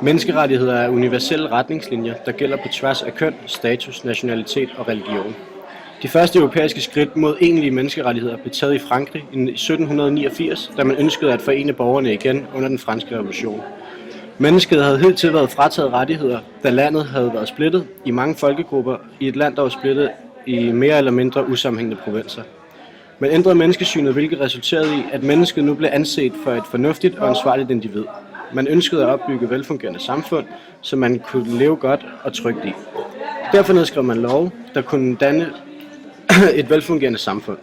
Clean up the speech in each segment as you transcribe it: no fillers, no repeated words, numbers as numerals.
Menneskerettigheder er universelle retningslinjer, der gælder på tværs af køn, status, nationalitet og religion. De første europæiske skridt mod egentlige menneskerettigheder blev taget i Frankrig i 1789, da man ønskede at forene borgerne igen under den franske revolution. Mennesket havde hidtil været frataget rettigheder, da landet havde været splittet i mange folkegrupper i et land, der var splittet i mere eller mindre usammenhængende provinser. Man ændrede menneskesynet, hvilket resulterede i, at mennesket nu blev anset for et fornuftigt og ansvarligt individ. Man ønskede at opbygge velfungerende samfund, så man kunne leve godt og trygt i. Derfor nedskrev man love, der kunne danne et velfungerende samfund.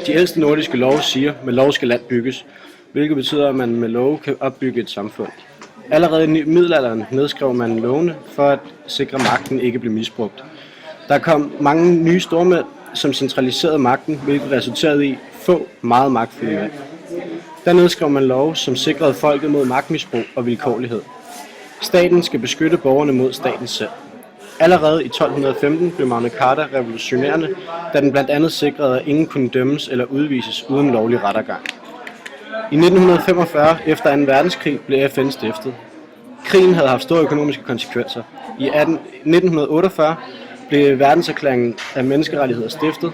De ældste nordiske love siger, at med lov skal land bygges, hvilket betyder, at man med love kan opbygge et samfund. Allerede i middelalderen nedskrev man lovene for at sikre, at magten ikke blev misbrugt. Der kom mange nye stormænd, som centraliserede magten, hvilket resulterede i få meget magtfulde mænd. Der nedskrev man love, som sikrede folket mod magtmisbrug og vilkårlighed. Staten skal beskytte borgerne mod staten selv. Allerede i 1215 blev Magna Carta revolutionerende, da den blandt andet sikrede, at ingen kunne dømmes eller udvises uden lovlig rettergang. I 1945, efter 2. verdenskrig, blev FN stiftet. Krigen havde haft store økonomiske konsekvenser. I 1948 blev verdenserklæringen af menneskerettigheder stiftet,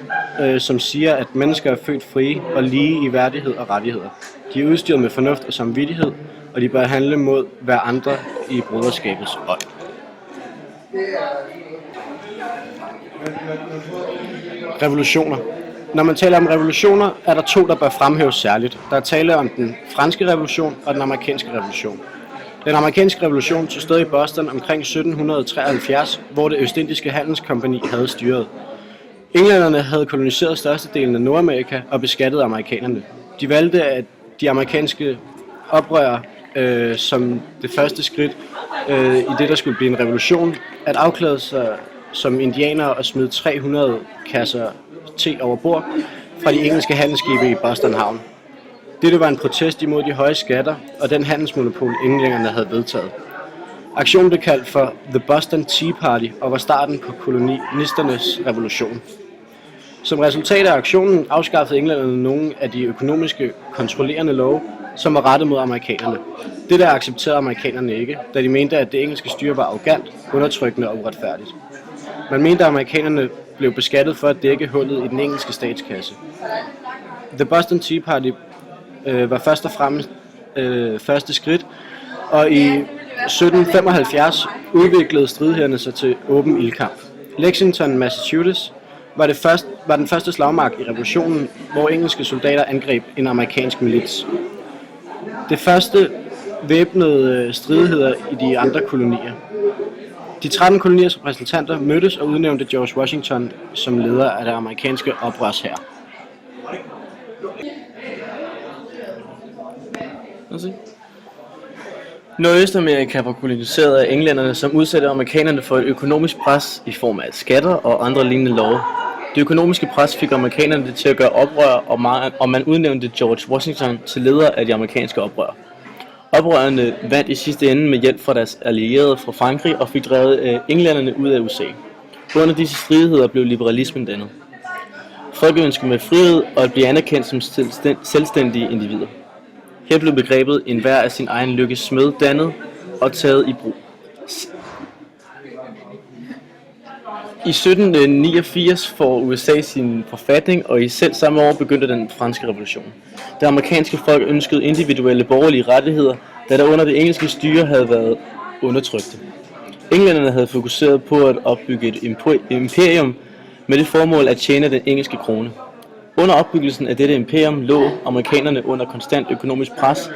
som siger, at mennesker er født frie og lige i værdighed og rettigheder. De er udstyret med fornuft og samvittighed, og de bør handle mod hver andre i broderskabets ånd. Revolutioner. Når man taler om revolutioner, er der to, der bør fremhæves særligt. Der er tale om den franske revolution og den amerikanske revolution. Den amerikanske revolution tog sted i Boston omkring 1773, hvor det østindiske handelskompagni havde styret. Englænderne havde koloniseret størstedelen af Nordamerika og beskattede amerikanerne. De valgte, at de amerikanske oprørere som det første skridt i det, der skulle blive en revolution, at afklæde sig som indianere og smide 300 kasser te over bord fra de engelske handelsskibe i Boston Havn. Dette var en protest imod de høje skatter og den handelsmonopol, englænderne havde vedtaget. Aktionen blev kaldt for The Boston Tea Party og var starten på kolonisternes revolution. Som resultat af aktionen afskaffede englænderne nogle af de økonomiske kontrollerende love, som var rettet mod amerikanerne. Dette accepterede amerikanerne ikke, da de mente, at det engelske styre var arrogant, undertrykkende og uretfærdigt. Man mente, at amerikanerne blev beskattet for at dække hullet i den engelske statskasse. The Boston Tea Party var først og fremmest første skridt, og i 1775 udviklede stridighederne sig til åben ildkamp. Lexington, Massachusetts var den første slagmark i revolutionen, hvor engelske soldater angreb en amerikansk milits. Det første væbnede stridigheder i de andre kolonier. De 13 koloniers repræsentanter mødtes og udnævnte George Washington som leder af det amerikanske oprørshær. Nordøstamerika var koloniseret af englænderne, som udsatte amerikanerne for et økonomisk pres i form af skatter og andre lignende love. Det økonomiske pres fik amerikanerne til at gøre oprør, og man udnævnte George Washington til leder af de amerikanske oprør. Oprørerne vandt i sidste ende med hjælp fra deres allierede fra Frankrig og fik drevet englænderne ud af USA. Under disse stridigheder blev liberalismen dannet. Folk ønskede med frihed og at blive anerkendt som selvstændige individer. Her blev begrebet enhver af sin egen lykkes smed dannet og taget i brug. I 1789 får USA sin forfatning, og i selv samme år begyndte den franske revolution. Det amerikanske folk ønskede individuelle borgerlige rettigheder, da der under det engelske styre havde været undertrykte. Englænderne havde fokuseret på at opbygge et imperium med det formål at tjene den engelske krone. Under opbyggelsen af dette imperium lå amerikanerne under konstant økonomisk pres,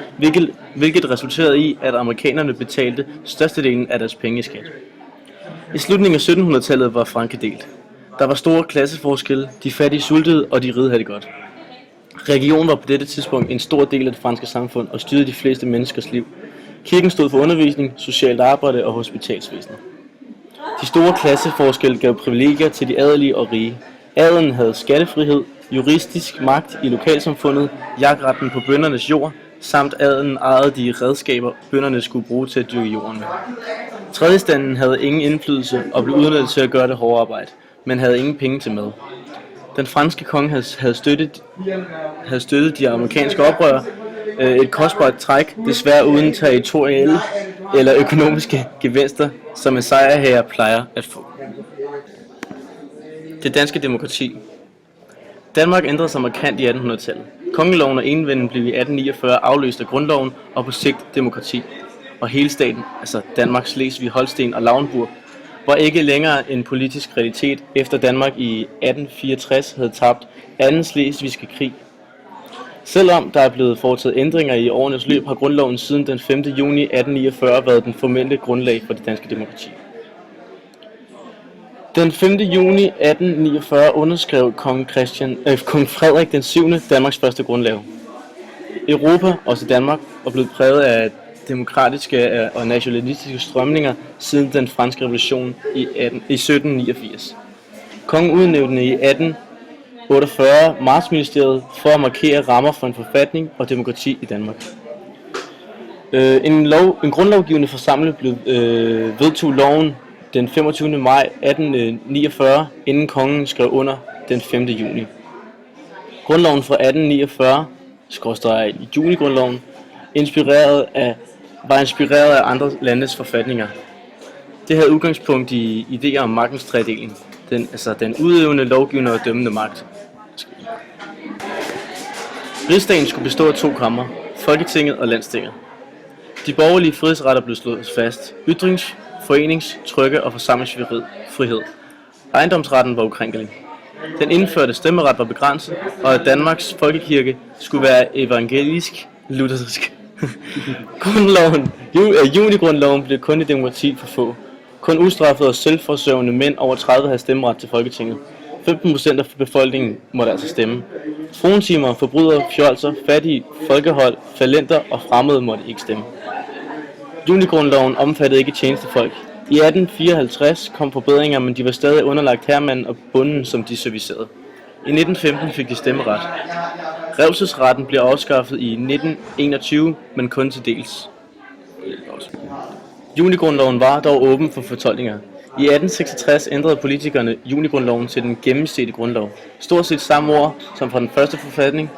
hvilket resulterede i, at amerikanerne betalte størstedelen af deres penge i skat. I slutningen af 1700-tallet var Frankrig delt. Der var store klasseforskelle, de fattige sultede, og de rige havde det godt. Regionen var på dette tidspunkt en stor del af det franske samfund og styrede de fleste menneskers liv. Kirken stod for undervisning, socialt arbejde og hospitalsvæsenet. De store klasseforskelle gav privilegier til de adelige og rige. Adelen havde skattefrihed, juristisk magt i lokalsamfundet, jagtretten på bøndernes jord, samt adelen ejede de redskaber, bønderne skulle bruge til at dyrke jorden med. Tredjestanden havde ingen indflydelse og blev udnyttet til at gøre det hårde arbejde, men havde ingen penge til mad. Den franske konge havde støttet de amerikanske oprørere, Et kostbart træk, desværre uden territorielle eller økonomiske gevinster, som en sejrherre plejer at få. Det danske demokrati. Danmark ændrede sig markant i 1800-tallet. Kongeloven og enevælden blev i 1849 afløst af grundloven og på sigt demokrati. Og hele staten, altså Danmark, Slesvig, Holsten og Lauenburg, var ikke længere en politisk realitet, efter Danmark i 1864 havde tabt 2. slesvigske krig. Selvom der er blevet foretaget ændringer i årenes løb, har grundloven siden den 5. juni 1849 været den formelle grundlag for det danske demokrati. Den 5. juni 1849 underskrev kong Frederik den 7. Danmarks første grundlov. Europa, også Danmark, var blevet præget af demokratiske og nationalistiske strømninger siden den franske revolution i 1789. Kongen udnævnte i 1848 Martsministeriet for at markere rammer for en forfatning og demokrati i Danmark. En grundlovgivende forsamling vedtog loven den 25. maj 1849, inden kongen skrev under den 5. juni. Grundloven fra 1849, junigrundloven, var inspireret af andre landes forfatninger. Det havde udgangspunkt i idéer om magtens tredeling, den udøvende, lovgivende og dømmende magt. Rigsdagen skulle bestå af 2 kamre, Folketinget og Landstinget. De borgerlige frihedsretter blev slået fast: ytrings-, forenings-, trykke- og forsamlingsfrihed. Ejendomsretten var ukrænkelig. Den indførte stemmeret var begrænset, og at Danmarks folkekirke skulle være evangelisk-luthersk. Junigrundloven blev kun et demokrati for få. Kun ustraffede og selvforsørgende mænd over 30 havde stemmeret til Folketinget. 15% af befolkningen måtte altså stemme. Fruentimer, forbrydere, fjolser, fattige, folkehold, fallenter og fremmede måtte ikke stemme. Junigrundloven omfattede ikke tjenestefolk. I 1854 kom forbedringer, men de var stadig underlagt herremanden og bonden, som de servicerede. I 1915 fik de stemmeret. Revselsesretten blev afskaffet i 1921, men kun til dels. Junigrundloven var dog åben for fortolkninger. I 1866 ændrede politikerne junigrundloven til den gennemsete grundlov. Stort set samme ord som fra den første forfatning,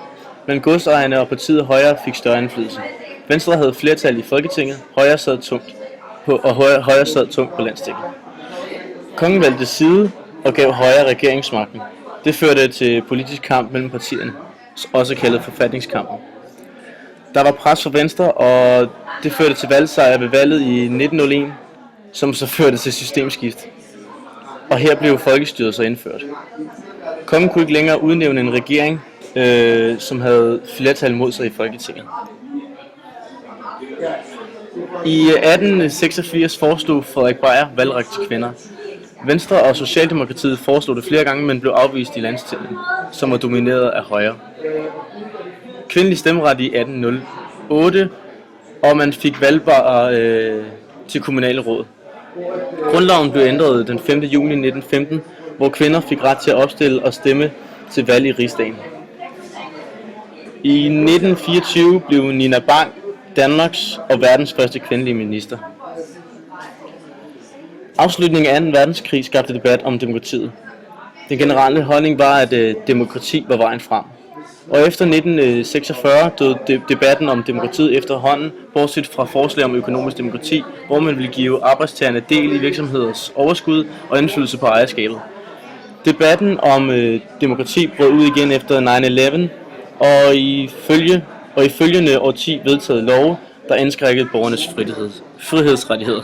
men godsejerne og partiet Højre fik større indflydelse. Venstre havde flertal i Folketinget, Højre sad tungt på Landstinget. Kongen valgte side og gav Højre regeringsmagten. Det førte til politisk kamp mellem partierne, også kaldet forfatningskampen. Der var pres fra Venstre, og det førte til valgsejr ved valget i 1901, som så førte til systemskift. Og her blev folkestyret så indført. Kongen kunne ikke længere udnævne en regering, som havde flertal mod sig i Folketinget. I 1886 foreslog Frederik Beyer valgret til kvinder. Venstre og Socialdemokratiet foreslog det flere gange, men blev afvist i Landstinget, som var domineret af Højre. Kvindelig stemmeret i 1808, og man fik valgbar til kommunale råd. Grundloven blev ændret den 5. juni 1915, hvor kvinder fik ret til at opstille og stemme til valg i Rigsdagen. I 1924 blev Nina Bang Danmarks og verdens første kvindelige minister. Afslutningen af 2. verdenskrig skabte debat om demokratiet. Den generelle holdning var, at demokrati var vejen frem. Og efter 1946 døde debatten om demokratiet efterhånden, bortset fra forslag om økonomisk demokrati, hvor man ville give arbejdstagerne del i virksomheders overskud og indflydelse på ejerskabet. Debatten om demokrati brød ud igen efter 9/11, og i følgende årti vedtaget love, der indskrækkede borgernes frihedsrettigheder.